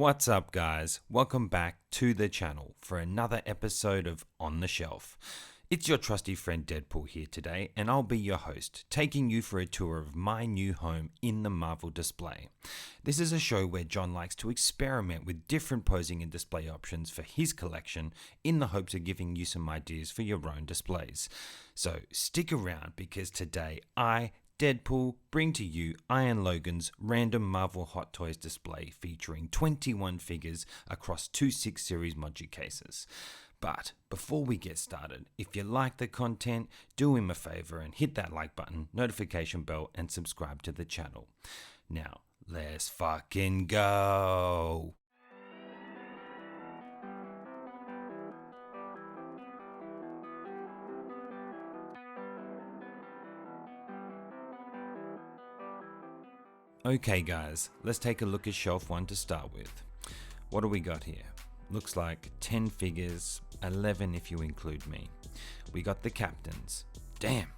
What's up guys, welcome back to the channel for another episode of On the Shelf. It's your trusty friend Deadpool here today, and I'll be your host, taking you for a tour of my new home in the Marvel display. This is a show where John likes to experiment with different posing and display options for his collection in the hopes of giving you some ideas for your own displays. So stick around because today Deadpool, bring to you Iron Logan's random Marvel Hot Toys display featuring 21 figures across two 6 series module cases. But before we get started, if you like the content, do him a favor and hit that like button, notification bell, and subscribe to the channel. Now, let's fucking go! Okay guys, let's take a look at shelf 1 to start with. What do we got here? Looks like 10 figures, 11 if you include me. We got the captains. Damn,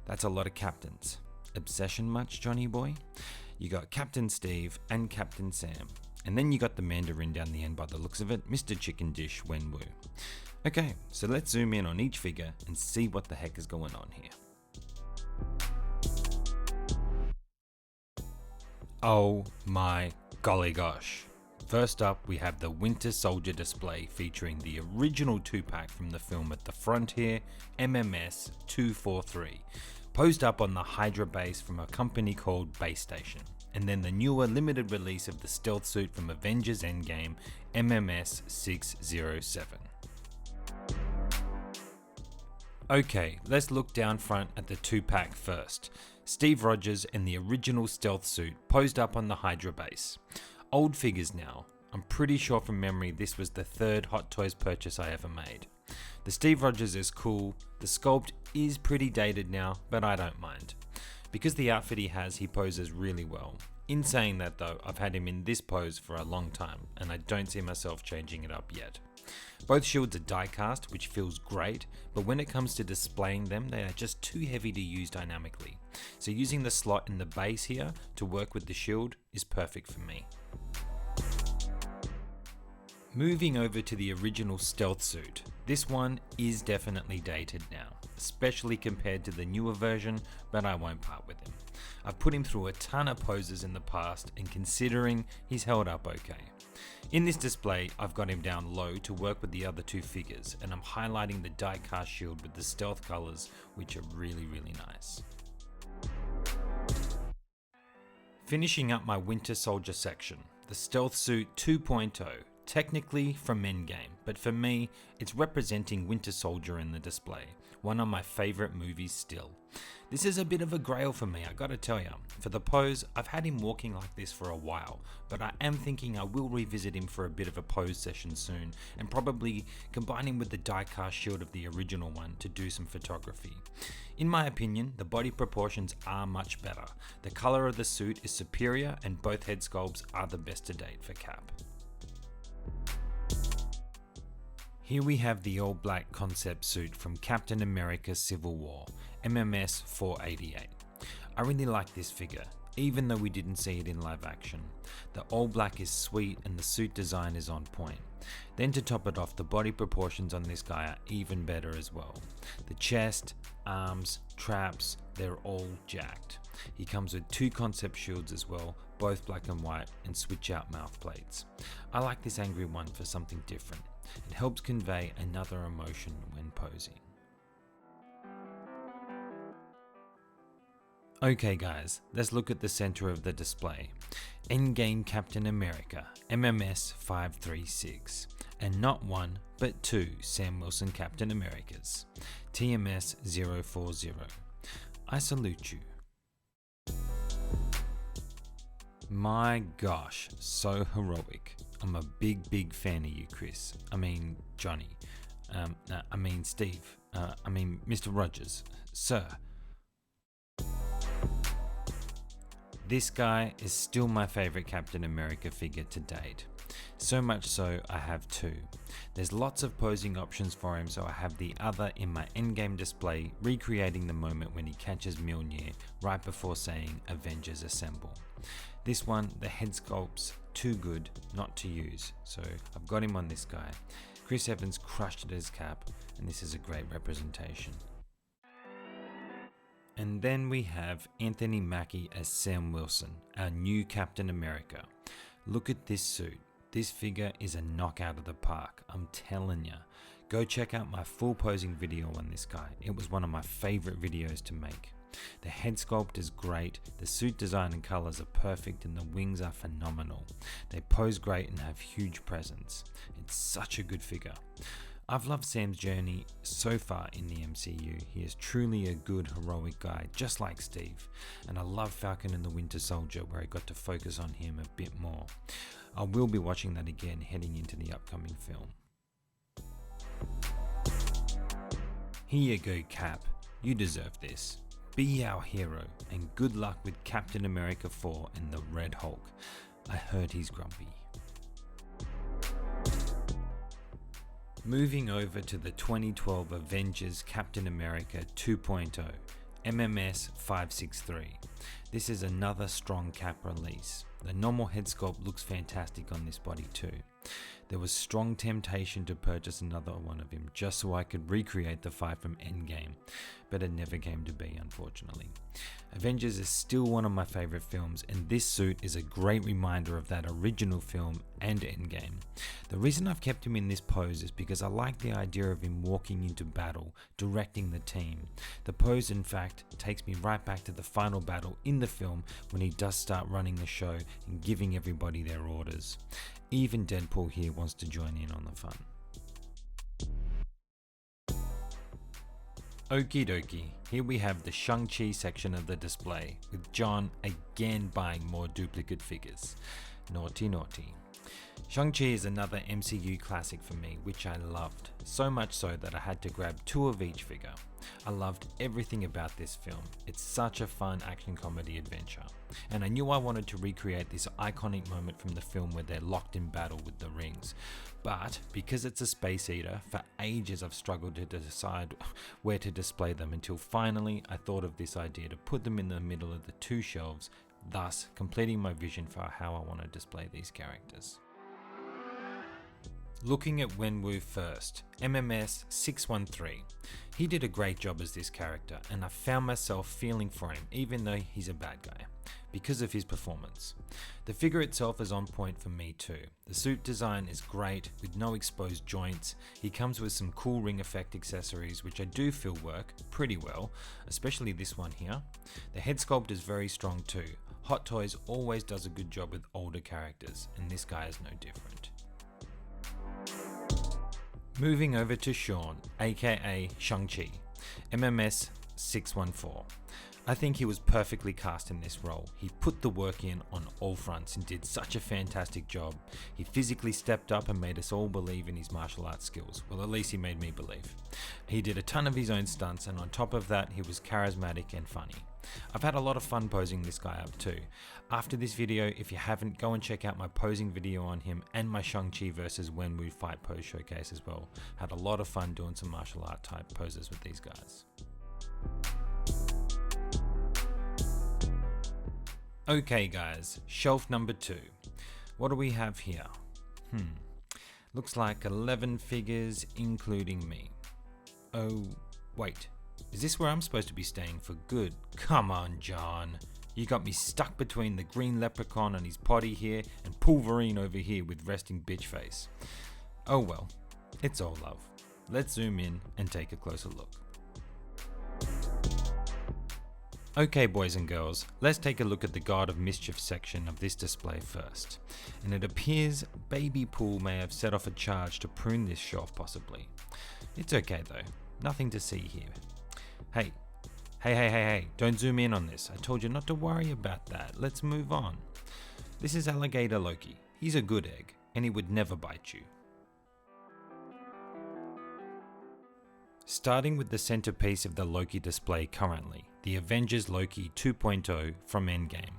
that's a lot of captains. Obsession much, Johnny boy? You got Captain Steve and Captain Sam. And then you got the Mandarin down the end by the looks of it, Mr. Chicken Dish Wenwu. Okay, so let's zoom in on each figure and see what the heck is going on here. Oh my golly gosh. First up, we have the Winter Soldier display featuring the original 2-pack from the film at the front here, MMS 243, posed up on the Hydra base from a company called Base Station, and then the newer limited release of the stealth suit from Avengers Endgame, MMS 607. Okay, let's look down front at the 2-pack first. Steve Rogers in the original stealth suit posed up on the Hydra base. Old figures now. I'm pretty sure from memory this was the third Hot Toys purchase I ever made. The Steve Rogers is cool, the sculpt is pretty dated now, but I don't mind. Because the outfit he has, he poses really well. In saying that though, I've had him in this pose for a long time, and I don't see myself changing it up yet. Both shields are die cast, which feels great, but when it comes to displaying them, they are just too heavy to use dynamically. So using the slot in the base here to work with the shield is perfect for me. Moving over to the original stealth suit, this one is definitely dated now, especially compared to the newer version, but I won't part with him. I've put him through a ton of poses in the past, and considering, he's held up okay. In this display, I've got him down low to work with the other two figures, and I'm highlighting the die-cast shield with the stealth colors, which are really nice. Finishing up my Winter Soldier section, the Stealth Suit 2.0, technically from Endgame, but for me, it's representing Winter Soldier in the display, one of my favourite movies still. This is a bit of a grail for me, I gotta tell ya. For the pose, I've had him walking like this for a while, but I am thinking I will revisit him for a bit of a pose session soon, and probably combine him with the die-cast shield of the original one to do some photography. In my opinion, the body proportions are much better. The colour of the suit is superior, and both head sculpts are the best to date for Cap. Here we have the all black concept suit from Captain America Civil War, MMS 488. I really like this figure, even though we didn't see it in live action. The all black is sweet and the suit design is on point. Then to top it off, the body proportions on this guy are even better as well. The chest, arms, traps, they're all jacked. He comes with 2 concept shields as well, both black and white, and switch out mouth plates. I like this angry one for something different. It helps convey another emotion when posing. Okay guys, let's look at the center of the display. Endgame Captain America, MMS 536. And not one, but 2 Sam Wilson Captain Americas, TMS 040. I salute you. My gosh, so heroic. I'm a big fan of you, Chris. I mean, Johnny. Steve. Mr. Rogers. Sir. This guy is still my favorite Captain America figure to date. So much so, I have 2. There's lots of posing options for him, so I have the other in my endgame display, recreating the moment when he catches Mjolnir right before saying Avengers Assemble. This one, the head sculpt's too good not to use, so I've got him on this guy. Chris Evans crushed it as Cap, and this is a great representation. And then we have Anthony Mackie as Sam Wilson, our new Captain America. Look at this suit. This figure is a knockout of the park, I'm telling ya. Go check out my full posing video on this guy. It was one of my favorite videos to make. The head sculpt is great, the suit design and colors are perfect, and the wings are phenomenal. They pose great and have huge presence. It's such a good figure. I've loved Sam's journey so far in the MCU. He is truly a good, heroic guy, just like Steve. And I love Falcon and the Winter Soldier, where I got to focus on him a bit more. I will be watching that again heading into the upcoming film. Here you go, Cap. You deserve this. Be our hero, and good luck with Captain America 4 and the Red Hulk. I heard he's grumpy. Moving over to the 2012 Avengers Captain America 2.0, MMS 563. This is another strong Cap release. The normal head sculpt looks fantastic on this body too. There was strong temptation to purchase another one of him just so I could recreate the fight from Endgame, but it never came to be, unfortunately. Avengers is still one of my favorite films, and this suit is a great reminder of that original film and Endgame. The reason I've kept him in this pose is because I like the idea of him walking into battle, directing the team. The pose, in fact, takes me right back to the final battle in the film when he does start running the show and giving everybody their orders. Even Deadpool here wants to join in on the fun. Okie dokie, here we have the Shang-Chi section of the display, with John again buying more duplicate figures. Naughty naughty. Shang-Chi is another MCU classic for me, which I loved, so much so that I had to grab 2 of each figure. I loved everything about this film. It's such a fun action comedy adventure. And I knew I wanted to recreate this iconic moment from the film where they're locked in battle with the rings. But because it's a space eater, for ages I've struggled to decide where to display them until finally I thought of this idea to put them in the middle of the 2 shelves, thus completing my vision for how I want to display these characters. Looking at Wenwu first, MMS 613. He did a great job as this character, and I found myself feeling for him even though he's a bad guy, because of his performance. The figure itself is on point for me too. The suit design is great with no exposed joints. He comes with some cool ring effect accessories which I do feel work pretty well, especially this one here. The head sculpt is very strong too. Hot Toys always does a good job with older characters, and this guy is no different. Moving over to Sean, aka Shang-Chi, MMS 614. I think he was perfectly cast in this role. He put the work in on all fronts and did such a fantastic job. He physically stepped up and made us all believe in his martial arts skills. Well, at least he made me believe. He did a ton of his own stunts, and on top of that, he was charismatic and funny. I've had a lot of fun posing this guy up too. After this video, if you haven't, go and check out my posing video on him and my Shang-Chi vs Wenwu fight pose showcase as well. Had a lot of fun doing some martial art type poses with these guys. Okay guys, shelf number 2. What do we have here? Looks like 11 figures including me. Oh, wait. Is this where I'm supposed to be staying for good? Come on, John. You got me stuck between the green leprechaun and his potty here and Wolverine over here with resting bitch face. Oh well, it's all love. Let's zoom in and take a closer look. Okay boys and girls, let's take a look at the God of Mischief section of this display first. And it appears Baby Pool may have set off a charge to prune this shelf possibly. It's okay though, nothing to see here. Hey, don't zoom in on this. I told you not to worry about that. Let's move on. This is Alligator Loki. He's a good egg, and he would never bite you. Starting with the centerpiece of the Loki display currently, the Avengers Loki 2.0 from Endgame,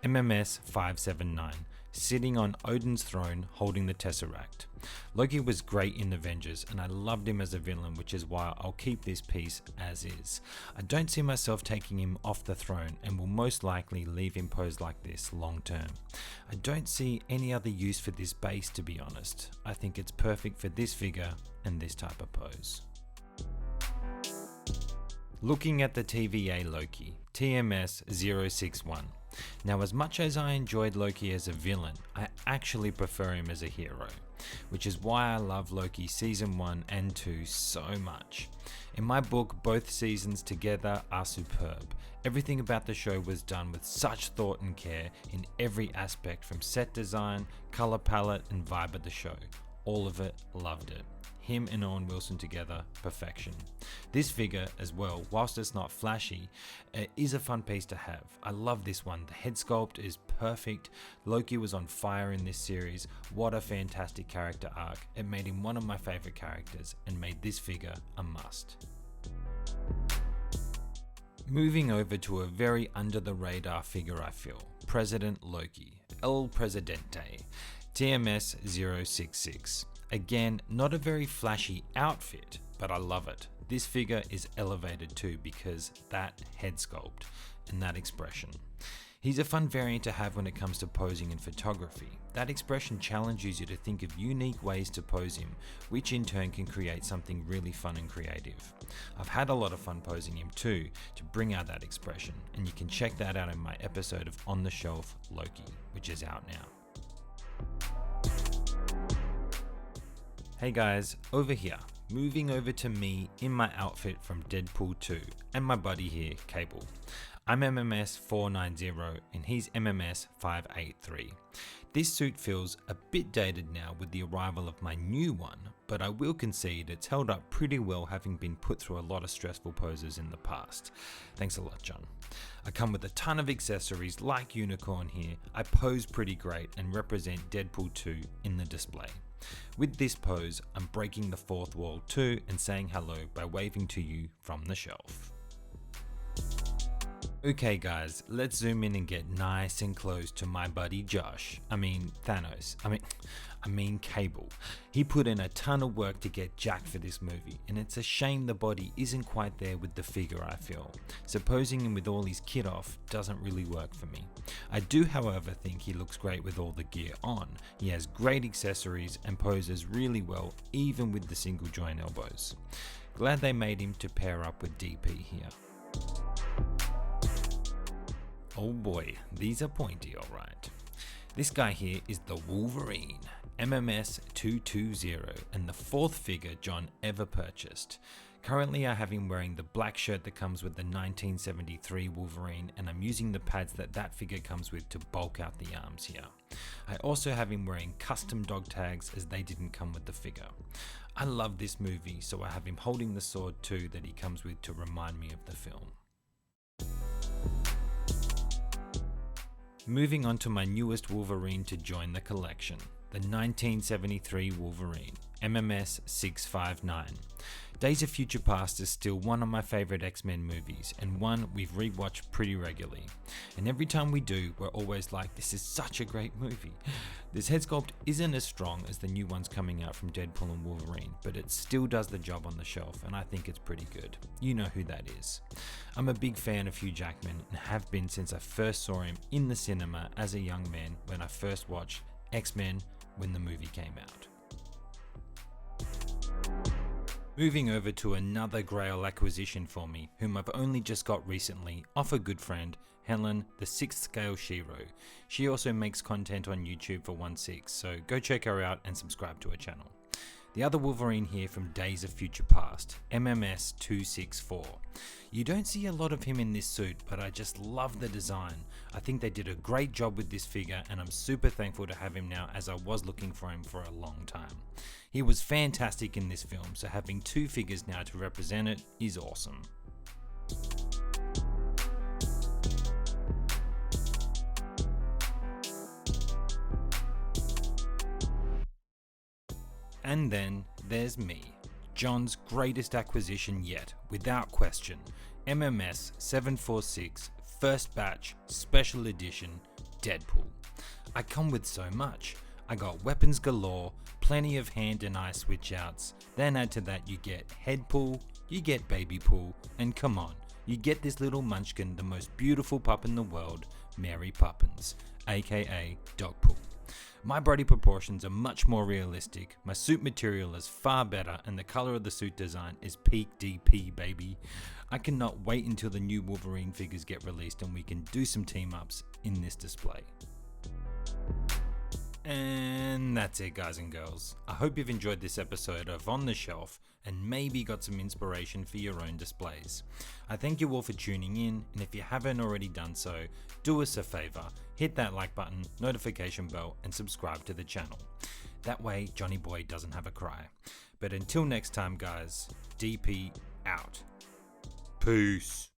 MMS 579. sitting on Odin's throne holding the Tesseract. Loki was great in Avengers and I loved him as a villain, which is why I'll keep this piece as is. I don't see myself taking him off the throne and will most likely leave him posed like this long term. I don't see any other use for this base, to be honest. I think it's perfect for this figure and this type of pose. Looking at the TVA Loki, TMS 061. Now, as much as I enjoyed Loki as a villain, I actually prefer him as a hero, which is why I love Loki season 1 and 2 so much. In my book, both seasons together are superb. Everything about the show was done with such thought and care in every aspect, from set design, color palette and vibe of the show. All of it, loved it. Him and Owen Wilson together, perfection. This figure as well, whilst it's not flashy, is a fun piece to have. I love this one. The head sculpt is perfect. Loki was on fire in this series. What a fantastic character arc. It made him one of my favorite characters and made this figure a must. Moving over to a very under the radar figure, I feel. President Loki, El Presidente, TMS 066. Again, not a very flashy outfit, but I love it. This figure is elevated too because that head sculpt and that expression. He's a fun variant to have when it comes to posing in photography. That expression challenges you to think of unique ways to pose him, which in turn can create something really fun and creative. I've had a lot of fun posing him too to bring out that expression, and you can check that out in my episode of On the Shelf Loki, which is out now. Hey guys, over here, moving over to me in my outfit from Deadpool 2 and my buddy here, Cable. I'm MMS 490 and he's MMS 583. This suit feels a bit dated now with the arrival of my new one, but I will concede it's held up pretty well, having been put through a lot of stressful poses in the past. Thanks a lot, John. I come with a ton of accessories like Unicorn here. I pose pretty great and represent Deadpool 2 in the display. With this pose, I'm breaking the fourth wall too and saying hello by waving to you from the shelf. Okay guys, let's zoom in and get nice and close to my buddy Thanos. I mean Cable. He put in a ton of work to get jacked for this movie, and it's a shame the body isn't quite there with the figure, I feel. So posing him with all his kit off doesn't really work for me. I do however think he looks great with all the gear on. He has great accessories and poses really well even with the single joint elbows. Glad they made him to pair up with DP here. Oh boy, these are pointy, alright. This guy here is the Wolverine, MMS 220, and the fourth figure John ever purchased. Currently I have him wearing the black shirt that comes with the 1973 Wolverine, and I'm using the pads that figure comes with to bulk out the arms here. I also have him wearing custom dog tags as they didn't come with the figure. I love this movie, so I have him holding the sword too that he comes with to remind me of the film. Moving on to my newest Wolverine to join the collection, the 1973 Wolverine, MMS 659. Days of Future Past is still one of my favorite X-Men movies, and one we've rewatched pretty regularly. And every time we do, we're always like, this is such a great movie. This head sculpt isn't as strong as the new ones coming out from Deadpool and Wolverine, but it still does the job on the shelf, and I think it's pretty good. You know who that is. I'm a big fan of Hugh Jackman, and have been since I first saw him in the cinema as a young man when I first watched X-Men when the movie came out. Moving over to another Grail acquisition for me, whom I've only just got recently off a good friend, Helen, the 6th Scale Shiro. She also makes content on YouTube for 1/6, so go check her out and subscribe to her channel. The other Wolverine here from Days of Future Past, MMS 264. You don't see a lot of him in this suit, but I just love the design. I think they did a great job with this figure, and I'm super thankful to have him now, as I was looking for him for a long time. He was fantastic in this film, so having two figures now to represent it is awesome. And then there's me, John's greatest acquisition yet, without question, MMS 746 First Batch Special Edition Deadpool. I come with so much. I got weapons galore, plenty of hand and eye switch outs, then add to that you get head pull, you get baby pull, and come on, you get this little munchkin, the most beautiful pup in the world, Mary Poppins, aka Dog Pull. My body proportions are much more realistic, my suit material is far better, and the color of the suit design is peak DP, baby. I cannot wait until the new Wolverine figures get released and we can do some team ups in this display. And that's it, guys and girls. I hope you've enjoyed this episode of On the Shelf and maybe got some inspiration for your own displays. I thank you all for tuning in, and if you haven't already done so, do us a favor, hit that like button, notification bell, and subscribe to the channel. That way Johnny Boy doesn't have a cry. But until next time, guys, DP out. Peace.